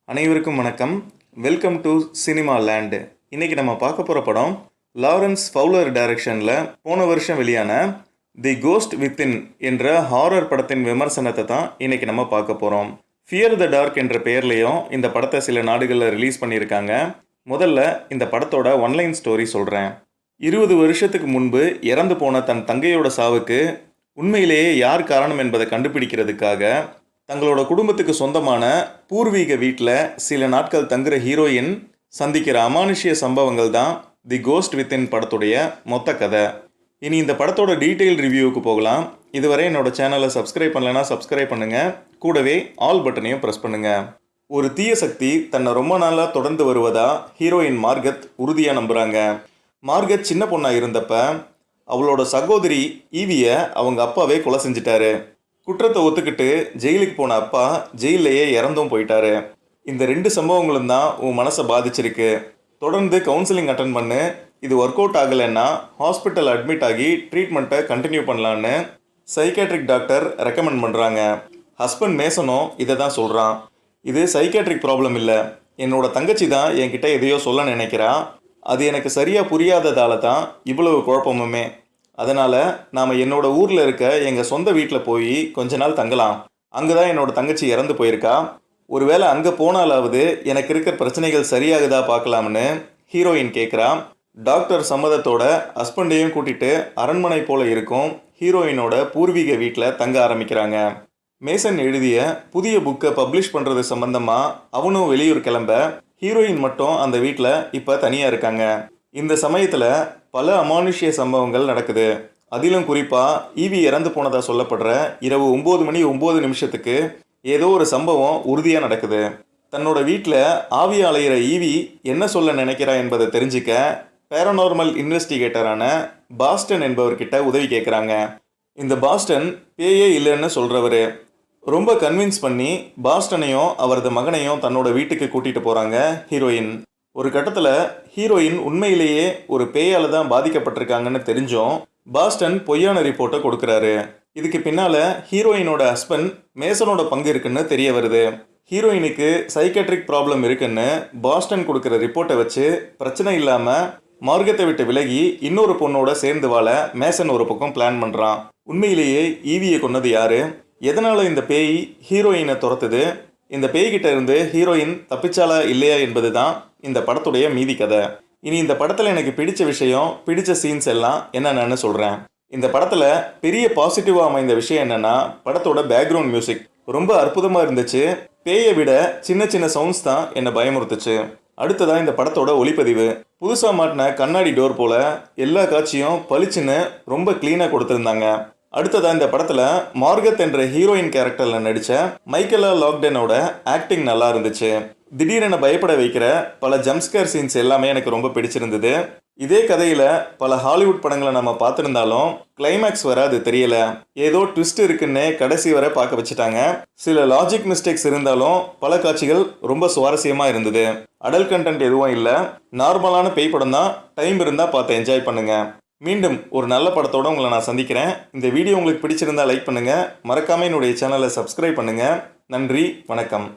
அனைவருக்கும் வணக்கம். Welcome to cinema land. இன்றைக்கி நம்ம பார்க்க போகிற படம் லாரன்ஸ் ஃபவுலர் டைரக்ஷனில் போன வருஷம் வெளியான தி கோஸ்ட் வித்தின் என்ற ஹாரர் படத்தின் விமர்சனத்தை தான் இன்றைக்கி நம்ம பார்க்க போகிறோம். ஃபியர் த டார்க் என்ற பெயர்லையும் இந்த படத்தை சில நாடுகளில் ரிலீஸ் பண்ணியிருக்காங்க. முதல்ல இந்த படத்தோட ஒன்லைன் ஸ்டோரி சொல்கிறேன். 20 வருஷத்துக்கு முன்பு இறந்து போன தன் தங்கையோட சாவுக்கு உண்மையிலேயே யார் காரணம் என்பதை கண்டுபிடிக்கிறதுக்காக தங்களோட குடும்பத்துக்கு சொந்தமான பூர்வீக வீட்டில் சில நாட்கள் தங்குற ஹீரோயின் சந்திக்கிற அமானுஷ்ய சம்பவங்கள் தான் தி கோஸ்ட் வித்தின் படத்துடைய மொத்த கதை. இனி இந்த படத்தோட டீட்டெயில் ரிவ்யூவுக்கு போகலாம். இதுவரை என்னோட சேனலை சப்ஸ்கிரைப் பண்ணலைன்னா சப்ஸ்கிரைப் பண்ணுங்கள். கூடவே ஆல் பட்டனையும் ப்ரெஸ் பண்ணுங்கள். ஒரு தீய சக்தி தன்னை ரொம்ப நாளாக தொடர்ந்து வருவதா ஹீரோயின் மார்கத் உறுதியாக நம்புகிறாங்க. மார்கத் சின்ன பொண்ணாக இருந்தப்ப அவளோட சகோதரி ஈவியை அவங்க அப்பாவே கொலை செஞ்சிட்டாரு. குற்றத்தை ஒத்துக்கிட்டு ஜெயிலுக்கு போன அப்பா ஜெயிலையே இறந்தும் போயிட்டாரு. இந்த 2 சம்பவங்களும் தான் உன் மனசை பாதிச்சிருக்கு. தொடர்ந்து கவுன்சிலிங் அட்டன் பண்ணு. இது ஒர்க் அவுட் ஆகலைன்னா ஹாஸ்பிட்டல் அட்மிட் ஆகி ட்ரீட்மெண்ட்டை கண்டினியூ பண்ணலான்னு சைக்காட்ரிக் டாக்டர் ரெக்கமெண்ட் பண்ணுறாங்க. ஹஸ்பண்ட் மேசனும் இதை தான் சொல்கிறான். இது சைக்காட்ரிக் ப்ராப்ளம் இல்லை, என்னோட தங்கச்சி தான் என்கிட்ட எதையோ சொல்ல நினைக்கிறா. அது எனக்கு சரியாக புரியாததால தான் இவ்வளவு குழப்பமுமே. அதனால் நாம் என்னோட ஊரில் இருக்க எங்கள் சொந்த வீட்டில் போய் கொஞ்ச நாள் தங்கலாம். அங்கே தான் என்னோட தங்கச்சி இறந்து போயிருக்கா. ஒருவேளை அங்கே போனாலாவது எனக்கு இருக்கிற பிரச்சனைகள் சரியாகுதா பார்க்கலாம்னு ஹீரோயின் கேட்குறா. டாக்டர் சம்மதத்தோட ஹஸ்பண்டையும் கூட்டிகிட்டு அரண்மனை போல் இருக்கும் ஹீரோயினோட பூர்வீக வீட்டில் தங்க ஆரம்பிக்கிறாங்க. மேசன் எழுதிய புதிய புக்கை பப்ளிஷ் பண்ணுறது சம்மந்தமாக அவனும் வெளியூர் கிளம்ப ஹீரோயின் மட்டும் அந்த வீட்டில் இப்போ தனியாக இருக்காங்க. இந்த சமயத்தில் பல அமானுஷ்ய சம்பவங்கள் நடக்குது. அதிலும் குறிப்பாக ஈவி இறந்து போனதாக சொல்லப்படுற இரவு 9:09 ஏதோ ஒரு சம்பவம் உறுதியாக நடக்குது. தன்னோட வீட்டில் ஆவி அலையிற ஈவி என்ன சொல்ல நினைக்கிறா என்பதை தெரிஞ்சுக்க பேரநார்மல் இன்வெஸ்டிகேட்டரான பாஸ்டன் என்பவர்கிட்ட உதவி கேட்குறாங்க. இந்த பாஸ்டன் பேயே இல்லைன்னு சொல்கிறவர். ரொம்ப கன்வின்ஸ் பண்ணி பாஸ்டனையும் அவரது மகனையும் தன்னோட வீட்டுக்கு கூட்டிகிட்டு போகிறாங்க ஹீரோயின். ஒரு கட்டத்தில் ஹீரோயின் உண்மையிலேயே ஒரு பேயால் தான் பாதிக்கப்பட்டிருக்காங்கன்னு தெரிஞ்சும் பாஸ்டன் பொய்யான ரிப்போர்ட்டை கொடுக்குறாரு. இதுக்கு பின்னால் ஹீரோயினோட ஹஸ்பண்ட் மேசனோட பங்கு இருக்குன்னு தெரிய வருது. ஹீரோயினுக்கு சைக்காட்ரிக் ப்ராப்ளம் இருக்குன்னு பாஸ்டன் கொடுக்குற ரிப்போர்ட்டை வச்சு பிரச்சனை இல்லாமல் மார்க்கத்தை விட்டு விலகி இன்னொரு பொண்ணோட சேர்ந்து வாழ மேசன் ஒரு பக்கம் பிளான் பண்ணுறான். உண்மையிலேயே ஈவியை கொன்னது யாரு? எதனால் இந்த பேய் ஹீரோயினை துரத்துது? இந்த பேய்கிட்ட இருந்து ஹீரோயின் தப்பிச்சாலா இல்லையா என்பது தான் இந்த படத்துடைய மீதி கதை. இனி இந்த படத்தில் எனக்கு பிடிச்ச விஷயம், பிடிச்ச சீன்ஸ் எல்லாம் என்னென்னு சொல்கிறேன். இந்த படத்தில் பெரிய பாசிட்டிவாக அமைந்த விஷயம் என்னென்னா படத்தோட பேக்ரவுண்ட் மியூசிக் ரொம்ப அற்புதமாக இருந்துச்சு. பேயை விட சின்ன சின்ன சவுண்ட்ஸ் தான் என்னை பயமுறுத்துச்சு. அடுத்ததான் இந்த படத்தோட ஒளிப்பதிவு. புதுசாக மாட்டின கண்ணாடி டோர் போல் எல்லா காட்சியும் பளிச்சுன்னு ரொம்ப க்ளீனாக கொடுத்துருந்தாங்க. அடுத்ததாக இந்த படத்தில் மார்கத் என்ற ஹீரோயின் கேரக்டரில் நடித்த மைக்கேலா லாக்டனோட ஆக்டிங் நல்லா இருந்துச்சு. திடீரென பயப்பட வைக்கிற பல ஜம்ப்ஸ்கேர் சீன்ஸ் எல்லாமே எனக்கு ரொம்ப பிடிச்சிருந்தது. இதே கதையில் பல ஹாலிவுட் படங்களை நம்ம பார்த்துருந்தாலும் கிளைமேக்ஸ் வர அது தெரியல. ஏதோ ட்விஸ்ட் இருக்குன்னு கடைசி வரை பார்க்க வச்சுட்டாங்க. சில லாஜிக் மிஸ்டேக்ஸ் இருந்தாலும் பல காட்சிகள் ரொம்ப சுவாரஸ்யமாக இருந்தது. அடல்ட் கண்டென்ட் எதுவும் இல்லை, நார்மலான பேய் படம் தான். டைம் இருந்தால் பார்த்து என்ஜாய் பண்ணுங்கள். மீண்டும் ஒரு நல்ல படத்தோடு உங்களை நான் சந்திக்கிறேன். இந்த வீடியோ உங்களுக்கு பிடிச்சிருந்தால் லைக் பண்ணுங்கள். மறக்காமல் என்னுடைய சேனலை சப்ஸ்கிரைப் பண்ணுங்கள். நன்றி, வணக்கம்.